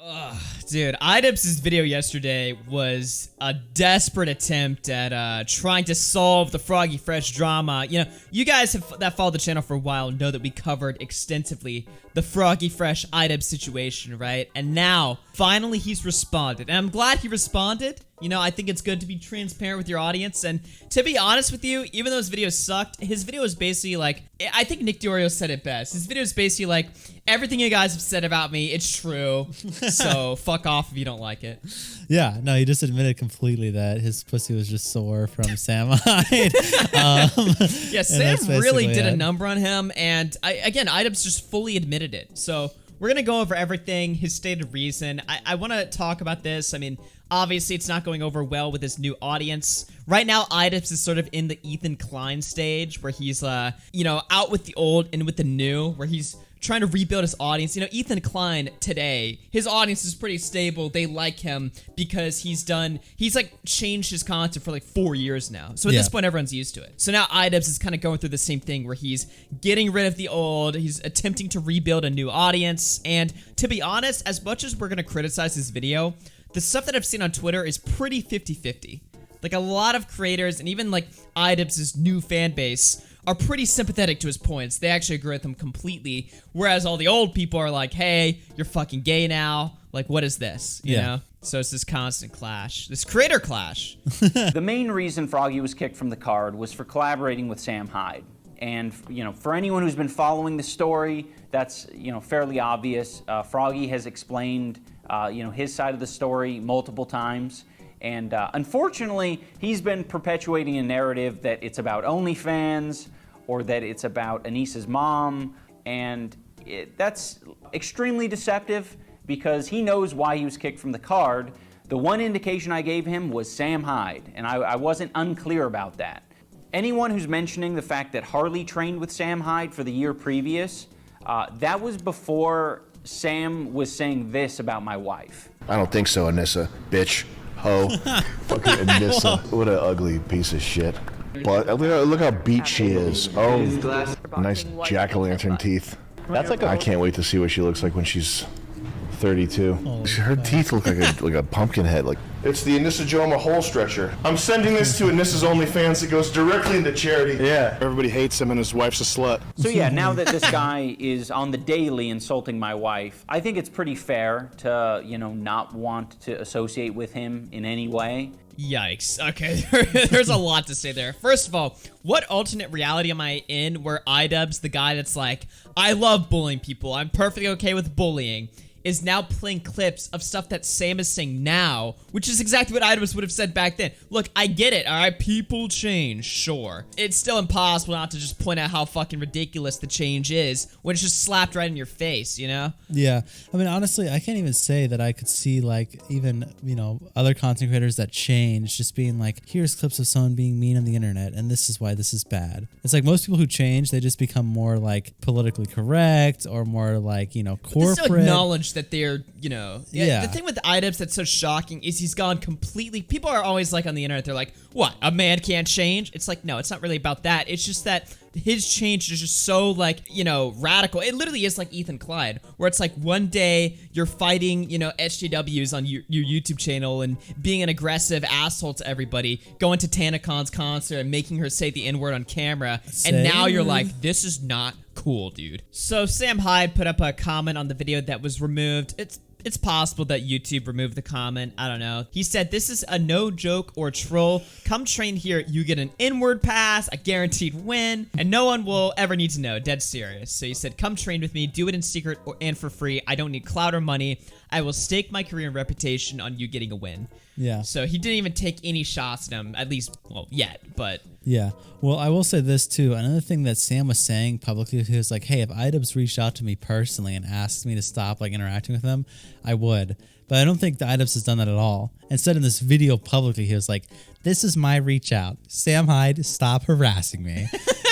Ugh, dude, Idubbbz's video yesterday was a desperate attempt at trying to solve the Froggy Fresh drama. You know, you guys that follow the channel for a while know that we covered extensively the Froggy Fresh Idubbbz situation, right? And now, finally, he's responded. And I'm glad he responded. You know, I think it's good to be transparent with your audience. And to be honest with you, even though his video sucked, his video is basically like, I think Nick Diorio said it best. His video is basically like, everything you guys have said about me, it's true. So fuck off if you don't like it. Yeah, no, he just admitted completely that his pussy was just sore from Sam Hyde. Yeah, Sam really did a number on him. And again, Idubbbz just fully admitted it. So we're going to go over everything, his stated reason. I want to talk about this. I mean, obviously, it's not going over well with his new audience. Right now, Idubbbz is sort of in the Ethan Klein stage where he's, you know, out with the old and with the new, where he's trying to rebuild his audience. You know, Ethan Klein today, his audience is pretty stable. They like him because he's like changed his content for like 4 years now. So at this point, everyone's used to it. So now Idubbbz is kind of going through the same thing where he's getting rid of the old. He's attempting to rebuild a new audience. And to be honest, as much as we're going to criticize his video, the stuff that I've seen on Twitter is pretty 50-50. Like a lot of creators and even like Idubbbz's new fan base are pretty sympathetic to his points. They actually agree with him completely. Whereas all the old people are like, hey, you're fucking gay now. Like, what is this? You know? So it's this constant clash, this creator clash. The main reason Froggy was kicked from the card was for collaborating with Sam Hyde. And, you know, for anyone who's been following the story, that's, you know, fairly obvious. Froggy has explained, you know, his side of the story multiple times. And unfortunately, he's been perpetuating a narrative that it's about OnlyFans or that it's about Anissa's mom. And that's extremely deceptive because he knows why he was kicked from the card. The one indication I gave him was Sam Hyde, and I wasn't unclear about that. Anyone who's mentioning the fact that Harley trained with Sam Hyde for the year previous, that was before Sam was saying this about my wife. I don't think so, Anissa, bitch. Ho. Fucking Anissa. What an ugly piece of shit. But look how beat she is. Oh, nice jack-o'-lantern teeth. That's like I can't wait to see what she looks like when she's 32. Her teeth look like a pumpkin head. Like it's the Anissa Joma hole stretcher. I'm sending this to Anissa's OnlyFans. It goes directly into charity. Yeah. Everybody hates him and his wife's a slut. So yeah, now that this guy is on the daily insulting my wife, I think it's pretty fair to, you know, not want to associate with him in any way. Yikes. Okay, there's a lot to say there. First of all, what alternate reality am I in where Idubbbz, the guy that's like, I love bullying people, I'm perfectly okay with bullying, is now playing clips of stuff that Sam is saying now, which is exactly what Idubbbz would have said back then. Look, I get it, alright? People change, sure. It's still impossible not to just point out how fucking ridiculous the change is when it's just slapped right in your face, you know? Yeah. I mean, honestly, I can't even say that I could see, like, even, you know, other content creators that change just being like, here's clips of someone being mean on the internet, and this is why this is bad. It's like most people who change, they just become more, like, politically correct or more, like, you know, corporate. Just to acknowledge that they're, you know, the thing with Idubbbz that's so shocking is he's gone completely, people are always like on the internet, they're like, what, a man can't change? It's like, no, it's not really about that. It's just that his change is just so, like, you know, radical. It literally is like Ethan Klein, where it's like one day you're fighting, you know, SJWs on your YouTube channel and being an aggressive asshole to everybody, going to Tanacon's concert and making her say the N-word on camera, and now you're like, this is not cool, dude. So Sam Hyde put up a comment on the video that was removed. It's possible that YouTube removed the comment. I don't know. He said, this is a no joke or troll. Come train here. You get an N-word pass, a guaranteed win, and no one will ever need to know. Dead serious. So he said, come train with me. Do it in secret and for free. I don't need clout or money. I will stake my career and reputation on you getting a win. Yeah. So he didn't even take any shots at him, at least, well, yet, but... Yeah. Well, I will say this, too. Another thing that Sam was saying publicly, he was like, hey, if Idubbbz reached out to me personally and asked me to stop, like, interacting with them, I would. But I don't think the Idubbbz has done that at all. Instead, in this video publicly, he was like, this is my reach out. Sam Hyde, stop harassing me.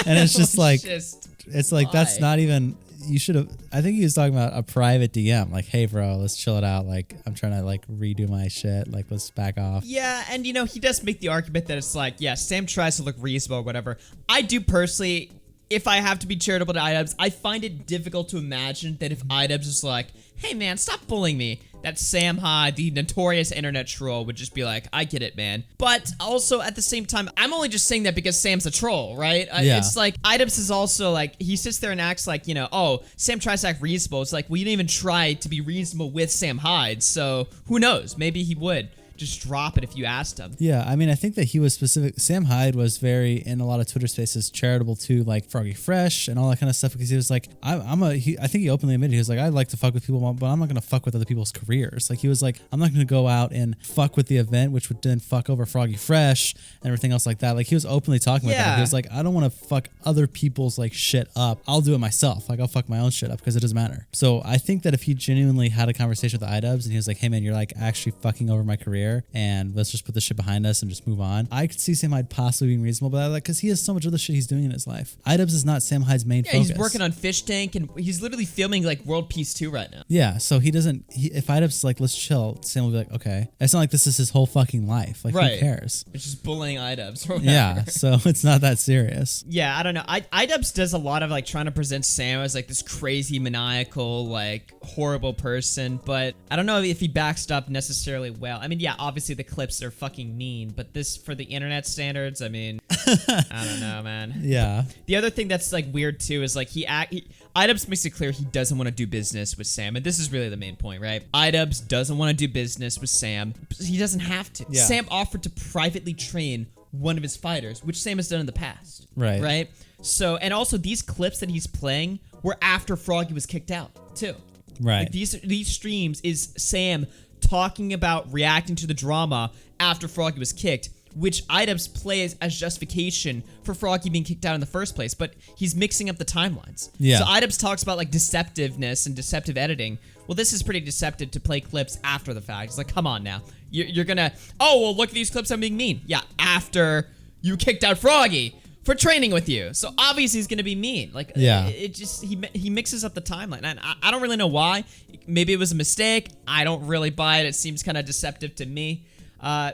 And it's just like, it's like, that's not even... You should have, I think he was talking about a private DM, like, hey bro, let's chill it out, like, I'm trying to, like, redo my shit, like, let's back off. Yeah, and you know, he does make the argument that it's like, yeah, Sam tries to look reasonable or whatever. I do personally, if I have to be charitable to Idubbbz, I find it difficult to imagine that if Idubbbz is like, hey man, stop bullying me, that Sam Hyde, the notorious internet troll, would just be like, I get it, man. But also at the same time, I'm only just saying that because Sam's a troll, right? Yeah. It's like Idubbbz is also like, he sits there and acts like, you know, oh, Sam tries to act reasonable. It's like, well, you didn't even try to be reasonable with Sam Hyde, so who knows? Maybe he would just drop it if you asked him. Yeah, I mean, I think that he was specific. Sam Hyde was very, in a lot of Twitter spaces, charitable to like Froggy Fresh and all that kind of stuff, because he was like, I think he openly admitted, he was like, I like to fuck with people, but I'm not going to fuck with other people's careers. Like, he was like, I'm not going to go out and fuck with the event, which would then fuck over Froggy Fresh and everything else like that. Like, he was openly talking about that. He was like, I don't want to fuck other people's like shit up. I'll do it myself. Like, I'll fuck my own shit up because it doesn't matter. So I think that if he genuinely had a conversation with Idubbbz and he was like, hey man, you're like actually fucking over my career and let's just put this shit behind us and just move on, I could see Sam Hyde possibly being reasonable about that because he has so much other shit he's doing in his life. Idubbbz is not Sam Hyde's main focus. He's working on Fish Tank and he's literally filming like World Peace 2 right now. Yeah, so he doesn't, if Idubbbz is like, let's chill, Sam will be like, okay. It's not like this is his whole fucking life. Like, who cares? It's just bullying Idubbbz or whatever. Yeah, so it's not that serious. Yeah, I don't know. Idubbbz does a lot of like trying to present Sam as like this crazy, maniacal, like horrible person, but I don't know if he backs it up necessarily well. I mean, yeah, obviously the clips are fucking mean, but this, for the internet standards, I mean, I don't know, man. Yeah. The other thing that's like weird too is like Idubbbz makes it clear he doesn't want to do business with Sam, and this is really the main point, right? Idubbbz doesn't want to do business with Sam. He doesn't have to. Yeah. Sam offered to privately train one of his fighters, which Sam has done in the past. Right. Right? So, and also these clips that he's playing were after Froggy was kicked out, too. Right. Like these streams is Sam talking about reacting to the drama after Froggy was kicked, which Idubbbz plays as justification for Froggy being kicked out in the first place, but he's mixing up the timelines. Yeah. So Idubbbz talks about like deceptiveness and deceptive editing. Well, this is pretty deceptive to play clips after the fact. It's like, come on now. You're gonna, oh, well, look at these clips, I'm being mean. Yeah, after you kicked out Froggy for training with you. So obviously he's gonna be mean. Like, yeah. It just, he mixes up the timeline. And I don't really know why. Maybe it was a mistake. I don't really buy it. It seems kind of deceptive to me.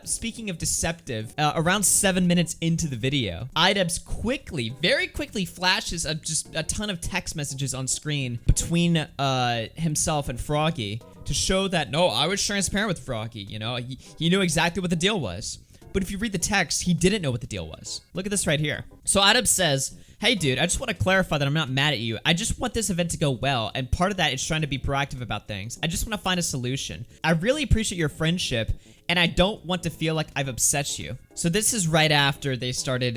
Speaking of deceptive, around 7 minutes into the video, Idubbbz very quickly flashes just a ton of text messages on screen between himself and Froggy to show that, no, I was transparent with Froggy, you know, he knew exactly what the deal was. But if you read the text, he didn't know what the deal was. Look at this right here. So Idubbbz says, hey dude, I just want to clarify that I'm not mad at you. I just want this event to go well, and part of that is trying to be proactive about things. I just want to find a solution. I really appreciate your friendship, and I don't want to feel like I've upset you. So this is right after they started,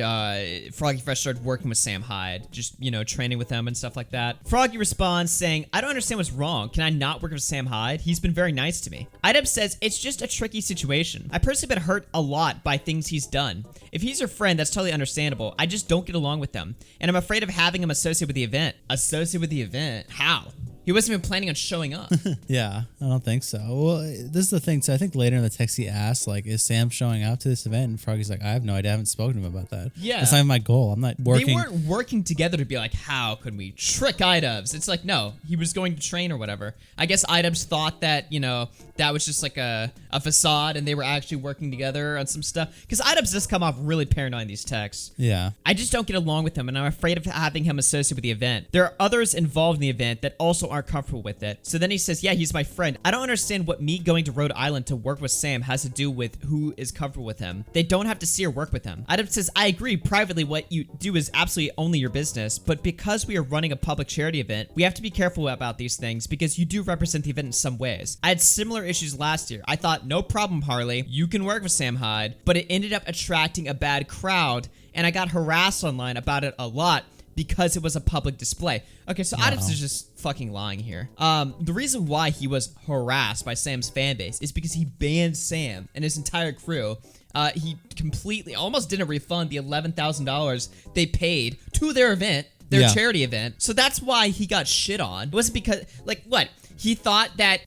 Froggy Fresh started working with Sam Hyde, just, you know, training with him and stuff like that. Froggy responds saying, I don't understand what's wrong. Can I not work with Sam Hyde? He's been very nice to me. Idubbbz says, it's just a tricky situation. I personally been hurt a lot by things he's done. If he's your friend, that's totally understandable. I just don't get along with him, and I'm afraid of having him associate with the event. Associate with the event? How? He wasn't even planning on showing up. Yeah, I don't think so. Well, this is the thing. So I think later in the text he asked, like, is Sam showing up to this event? And Froggy's like, I have no idea. I haven't spoken to him about that. Yeah. That's not even my goal. I'm not working. They weren't working together to be like, how could we trick Idubbbz? It's like, no, he was going to train or whatever. I guess Idubbbz thought that, you know, that was just like a facade and they were actually working together on some stuff. Because Idubbbz does come off really paranoid in these texts. Yeah. I just don't get along with him, and I'm afraid of having him associate with the event. There are others involved in the event that also aren't comfortable with it. So then he says, yeah, he's my friend. I don't understand what me going to Rhode Island to work with Sam has to do with who is comfortable with him. They don't have to see or work with him. Idubbbz says, I agree, privately what you do is absolutely only your business, but because we are running a public charity event, we have to be careful about these things because you do represent the event in some ways. I had similar issues last year. I thought, no problem, Harley. You can work with Sam Hyde, but it ended up attracting a bad crowd, and I got harassed online about it a lot because it was a public display. Okay, so Idubbbz is just fucking lying here. The reason why he was harassed by Sam's fan base is because he banned Sam and his entire crew. He completely, almost didn't refund the $11,000 they paid to their event, their charity event. So that's why he got shit on. It wasn't because, like, what? He thought that,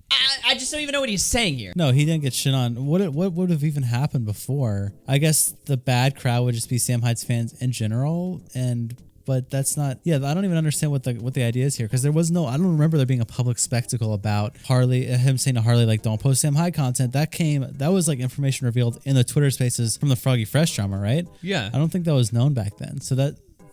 I just don't even know what he's saying here. No, he didn't get shit on. What would have even happened before? I guess the bad crowd would just be Sam Hyde's fans in general, but that's not, I don't even understand what the idea is here, because there was no, I don't remember there being a public spectacle about Harley, him saying to Harley, like, don't post Sam Hyde content. That was like information revealed in the Twitter spaces from the Froggy Fresh drama, right? Yeah. I don't think that was known back then. So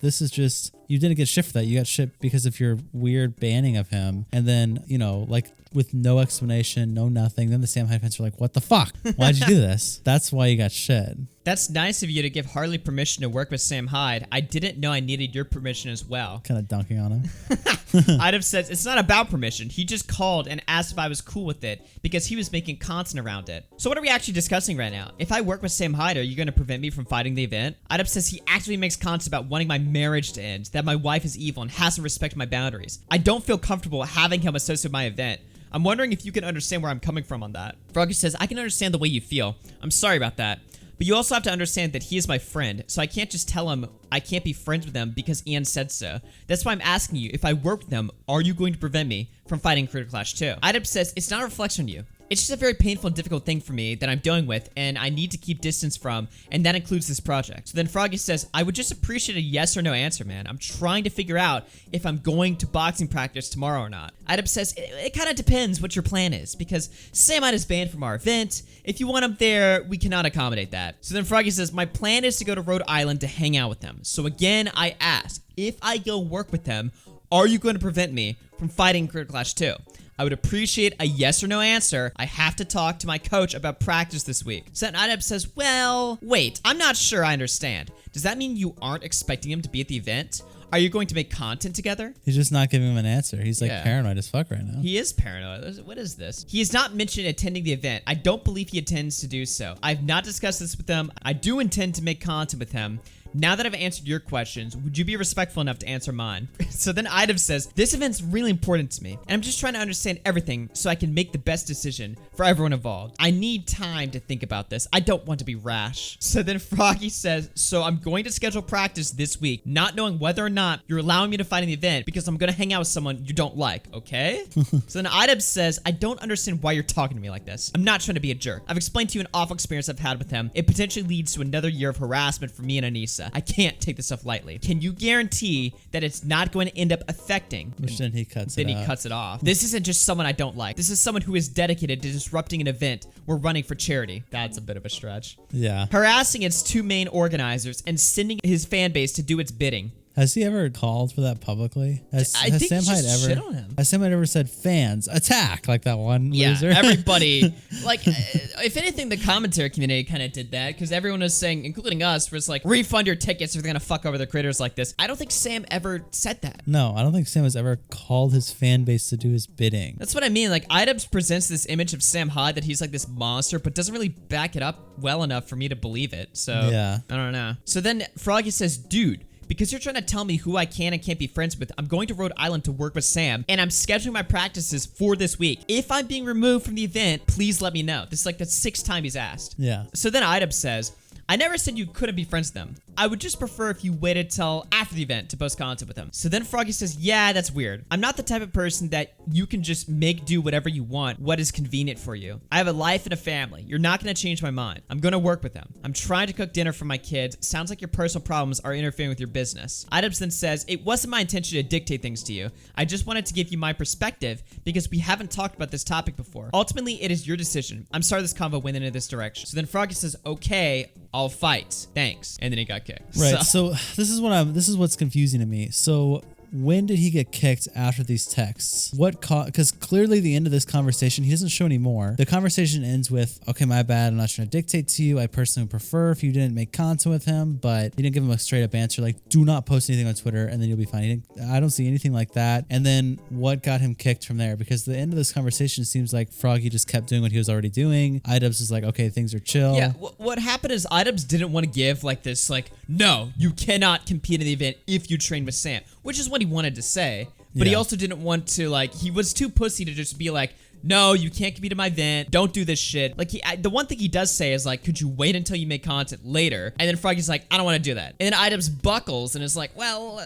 this is just you didn't get shit for that. You got shit because of your weird banning of him. And then, you know, like with no explanation, no nothing. Then the Sam Hyde fans were like, what the fuck? Why'd you do this? That's why you got shit. That's nice of you to give Harley permission to work with Sam Hyde. I didn't know I needed your permission as well. Kind of dunking on him. Idubbbz says, it's not about permission. He just called and asked if I was cool with it because he was making content around it. So what are we actually discussing right now? If I work with Sam Hyde, are you going to prevent me from fighting the event? Idubbbz says he actually makes content about wanting my marriage to end, that my wife is evil and hasn't respected my boundaries. I don't feel comfortable having him associated with my event. I'm wondering if you can understand where I'm coming from on that. Froggy says, I can understand the way you feel. I'm sorry about that. But you also have to understand that he is my friend, so I can't just tell him I can't be friends with him because Ian said so. That's why I'm asking you, if I work with him, are you going to prevent me from fighting Critical Clash 2? Idubbbz says, it's not a reflection on you. It's just a very painful and difficult thing for me that I'm dealing with and I need to keep distance from, and that includes this project. So then Froggy says, I would just appreciate a yes or no answer, man. I'm trying to figure out if I'm going to boxing practice tomorrow or not. Idubbbz says, it kind of depends what your plan is, because Sam Hyde is banned from our event. If you want him there, we cannot accommodate that. So then Froggy says, my plan is to go to Rhode Island to hang out with him. So again, I ask, if I go work with them, are you going to prevent me from fighting Critical Clash 2? I would appreciate a yes or no answer. I have to talk to my coach about practice this week. So then Idubbbz says, well, wait, I'm not sure I understand. Does that mean you aren't expecting him to be at the event? Are you going to make content together? He's just not giving him an answer. He's like paranoid as fuck right now. He is paranoid. What is this? He has not mentioned attending the event. I don't believe he intends to do so. I've not discussed this with him. I do intend to make content with him. Now that I've answered your questions, would you be respectful enough to answer mine? So then Idubbbz says, this event's really important to me, and I'm just trying to understand everything so I can make the best decision for everyone involved. I need time to think about this. I don't want to be rash. So then Froggy says, so I'm going to schedule practice this week, not knowing whether or not you're allowing me to fight in the event because I'm going to hang out with someone you don't like, okay? So then Idubbbz says, I don't understand why you're talking to me like this. I'm not trying to be a jerk. I've explained to you an awful experience I've had with him. It potentially leads to another year of harassment for me and Anissa. I can't take this stuff lightly. Can you guarantee that it's not going to end up affecting? Which then he cuts it Then he cuts it off. This isn't just someone I don't like. This is someone who is dedicated to disrupting an event we're running for charity. That's a bit of a stretch. Yeah. Harassing its two main organizers and sending his fan base to do its bidding. Has he ever called for that publicly? Has Sam Hyde ever? Shit on him. Has Sam Hyde ever said fans attack like that one loser? Everybody. Like, if anything, the commentary community kind of did that because everyone was saying, including us, was like, refund your tickets if they're gonna fuck over the creators like this. I don't think Sam ever said that. No, I don't think Sam has ever called his fan base to do his bidding. That's what I mean. Like, Idubbbz presents this image of Sam Hyde that he's like this monster, but doesn't really back it up well enough for me to believe it. So yeah, I don't know. So then Froggy says, dude, because you're trying to tell me who I can and can't be friends with, I'm going to Rhode Island to work with Sam, and I'm scheduling my practices for this week. If I'm being removed from the event, please let me know. This is like the 6th time he's asked. Yeah. So then Idubbbz says, I never said you couldn't be friends with them. I would just prefer if you waited till after the event to post content with them. So then Froggy says, yeah, that's weird. I'm not the type of person that you can just make do whatever you want, what is convenient for you. I have a life and a family. You're not going to change my mind. I'm going to work with them. I'm trying to cook dinner for my kids. Sounds like your personal problems are interfering with your business. Idubbbz then says, it wasn't my intention to dictate things to you. I just wanted to give you my perspective because we haven't talked about this topic before. Ultimately, it is your decision. I'm sorry this convo went into this direction. So then Froggy says, okay, I'll fight. Thanks. And then he got kicked. Right. So this is what's confusing to me. So when did he get kicked after these texts? Because clearly the end of this conversation, he doesn't show any more. The conversation ends with, okay, my bad. I'm not trying to dictate to you. I personally would prefer if you didn't make content with him, but you didn't give him a straight up answer. Like, do not post anything on Twitter and then you'll be fine. I don't see anything like that. And then what got him kicked from there? Because the end of this conversation seems like Froggy just kept doing what he was already doing. Idubbbz is like, okay, things are chill. Yeah. What happened is Idubbbz didn't want to give like this, like, no, you cannot compete in the event if you train with Sam, which is what he wanted to say, but he also didn't want to, like, he was too pussy to just be like, no, you can't compete in my event. Don't do this shit. Like, the one thing he does say is like, could you wait until you make content later? And then Froggy's like, I don't want to do that. And then Idubbbz buckles and is like, well,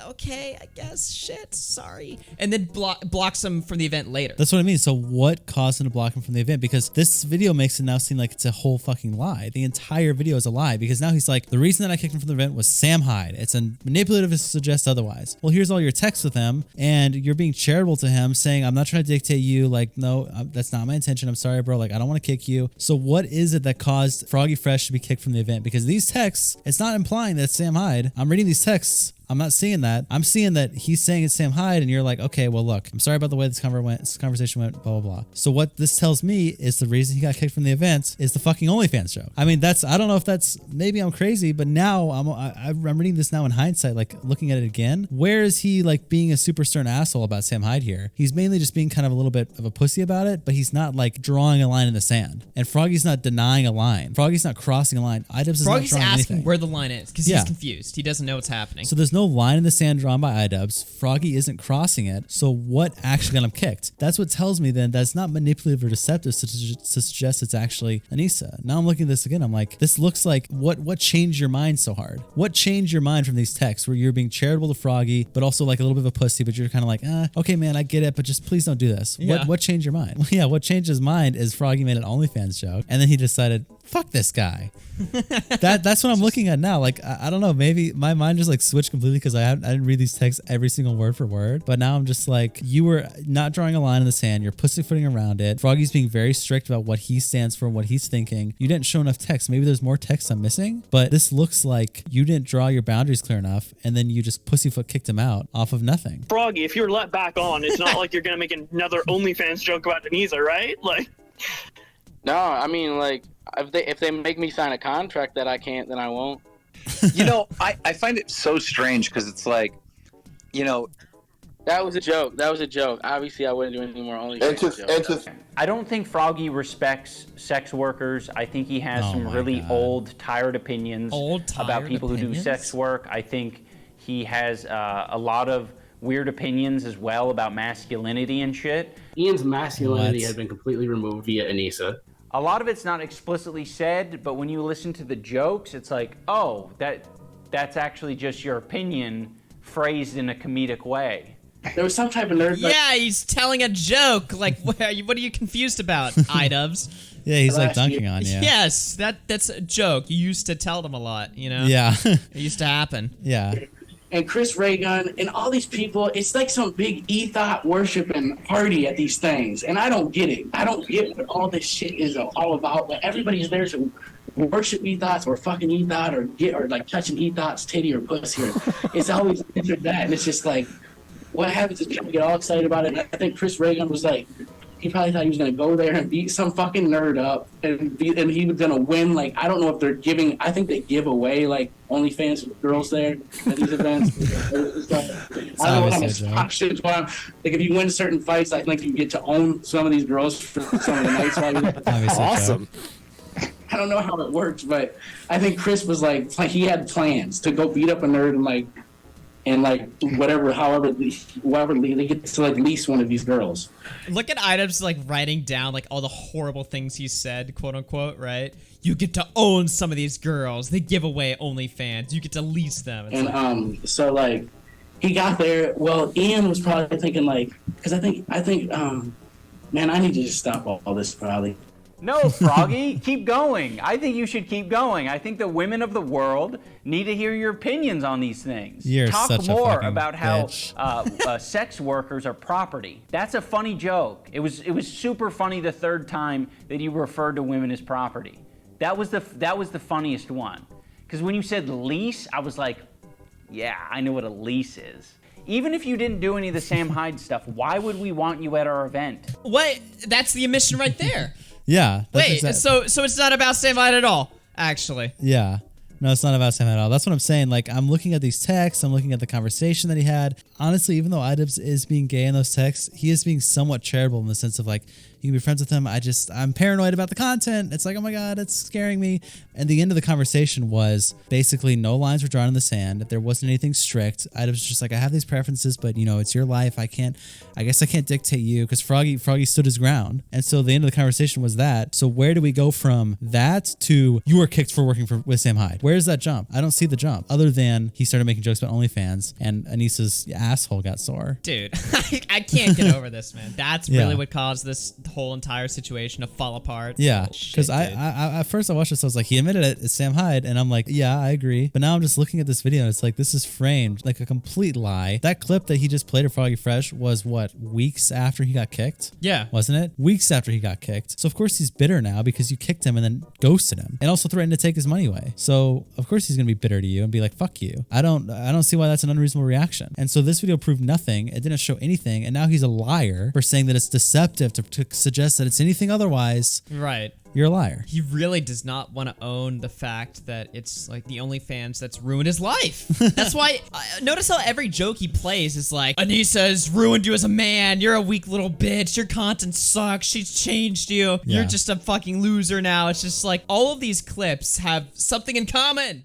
okay, I guess, shit, sorry. And then blocks him from the event later. That's what I mean. So what caused him to block him from the event? Because this video makes it now seem like it's a whole fucking lie. The entire video is a lie because now he's like, the reason that I kicked him from the event was Sam Hyde. It's a manipulative to suggest otherwise. Well, here's all your texts with him and you're being charitable to him saying, I'm not trying to dictate you. Like, no, that's not my intention. I'm sorry, bro. Like, I don't want to kick you. So what is it that caused Froggy Fresh to be kicked from the event? Because these texts, it's not implying that it's Sam Hyde. I'm reading these texts. I'm not seeing that. I'm seeing that he's saying it's Sam Hyde, and you're like, okay, well, look, I'm sorry about the way this conversation went, blah, blah, blah. So what this tells me is the reason he got kicked from the events is the fucking OnlyFans show. I mean, I don't know if that's, maybe I'm crazy, but now I'm reading this now in hindsight, like looking at it again. Where is he like being a super stern asshole about Sam Hyde here? He's mainly just being kind of a little bit of a pussy about it, but he's not like drawing a line in the sand. And Froggy's not denying a line. Froggy's not crossing a line. iDubbbz is Froggy's not drawing asking anything. where the line is because he's confused. He doesn't know what's happening. So there's no line in the sand drawn by iDubbbz. Froggy isn't crossing it. So what actually got him kicked? That's what tells me then that's not manipulative or deceptive to suggest it's actually Anissa. Now I'm looking at this again. I'm like, this looks like what changed your mind so hard? What changed your mind from these texts where you're being charitable to Froggy, but also like a little bit of a pussy, but you're kind of like, okay, man, I get it, but just please don't do this. Yeah. What changed your mind? Well, yeah, what changed his mind is Froggy made an OnlyFans joke, and then he decided, fuck this guy. That's what I'm looking at now. Like, I don't know, maybe my mind just like switched completely because I didn't read these texts every single word for word. But now I'm just like, you were not drawing a line in the sand. You're pussyfooting around it. Froggy's being very strict about what he stands for and what he's thinking. You didn't show enough text. Maybe there's more text I'm missing, but this looks like you didn't draw your boundaries clear enough, and then you just pussyfoot kicked him out off of nothing. Froggy, if you're let back on, it's not like you're gonna make another OnlyFans joke about Denisa, right? Like, no, I mean, like, if they make me sign a contract that I can't, then I won't. You know, I find it so strange because it's like, you know, that was a joke. Obviously, I wouldn't do any more OnlyFans jokes. I don't think Froggy respects sex workers. I think he has some really old, tired opinions about people who do sex work. I think he has a lot of weird opinions as well about masculinity and shit. Ian's masculinity has been completely removed via Anissa. A lot of it's not explicitly said, but when you listen to the jokes, it's like, oh, that's actually just your opinion phrased in a comedic way. There was some type of nerd. Yeah, he's telling a joke. Like, what are you confused about, iDubbbz? Yeah, he's like dunking on you. Yes, that's a joke. You used to tell them a lot, you know? Yeah. It used to happen. Yeah. And Chris Reagan and all these people, it's like some big ethos worshiping party at these things. And I don't get it. I don't get what all this shit is all about. But everybody's there to worship ethos or fucking ethos or like touching ethos, titty or pussy. It's always this or that. And it's just like, what happens is people get all excited about it. And I think Chris Reagan was like, he probably thought he was going to go there and beat some fucking nerd up and he was going to win. Like, I don't know if they're giving, I think they give away like OnlyFans girls there at these events. I don't know how much stock shit's going on. Like, if you win certain fights, I think you get to own some of these girls for some of the nights. Awesome. I don't know how it works, but I think Chris was like he had plans to go beat up a nerd and however they get to like lease one of these girls. Look at iDubbbz like writing down like all the horrible things he said, quote unquote, right? You get to own some of these girls. They give away OnlyFans. You get to lease them. It's so like he got there. Well, Ian was probably thinking like, because I think man, I need to just stop all this probably. No, Froggy, keep going. I think you should keep going. I think the women of the world need to hear your opinions on these things. You're Talk such a more fucking about how bitch. sex workers are property. That's a funny joke. It was super funny the third time that you referred to women as property. That was the funniest one. Because when you said lease, I was like, yeah, I know what a lease is. Even if you didn't do any of the Sam Hyde stuff, why would we want you at our event? what? That's the admission right there. Yeah. Wait, so it's not about Sam Hyde at all, actually. Yeah. No, it's not about Sam at all. That's what I'm saying. Like, I'm looking at these texts. I'm looking at the conversation that he had. Honestly, even though iDubbbz is being gay in those texts, he is being somewhat charitable in the sense of like, you can be friends with him. I'm paranoid about the content. It's like, oh my God, it's scaring me. And the end of the conversation was basically no lines were drawn in the sand. There wasn't anything strict. iDubbbz was just like, I have these preferences, but you know, it's your life. I guess I can't dictate you, because Froggy stood his ground. And so the end of the conversation was that. So where do we go from that to you were kicked for working with Sam Hyde? Where's that jump? I don't see the jump other than he started making jokes about OnlyFans and Anissa's asshole got sore. Dude, I can't get over this, man. That's really what caused this the whole entire situation to fall apart. Yeah, Shit, because dude. I at first I watched this, I was like, he admitted it, it's Sam Hyde, and I'm like, yeah, I agree. But now I'm just looking at this video, and it's like, this is framed like a complete lie. That clip that he just played of Froggy Fresh was what, weeks after he got kicked? Yeah. Wasn't it? Weeks after he got kicked. So of course he's bitter now because you kicked him and then ghosted him, and also threatened to take his money away. So of course he's gonna be bitter to you and be like, fuck you. I don't see why that's an unreasonable reaction. And so this video proved nothing. It didn't show anything, and now he's a liar for saying that it's deceptive to suggest that it's anything otherwise. Right. You're a liar. He really does not want to own the fact that it's like the OnlyFans that's ruined his life. That's why, notice how every joke he plays is like, Anissa's ruined you as a man. You're a weak little bitch. Your content sucks. She's changed you. Yeah. You're just a fucking loser now. It's just like all of these clips have something in common.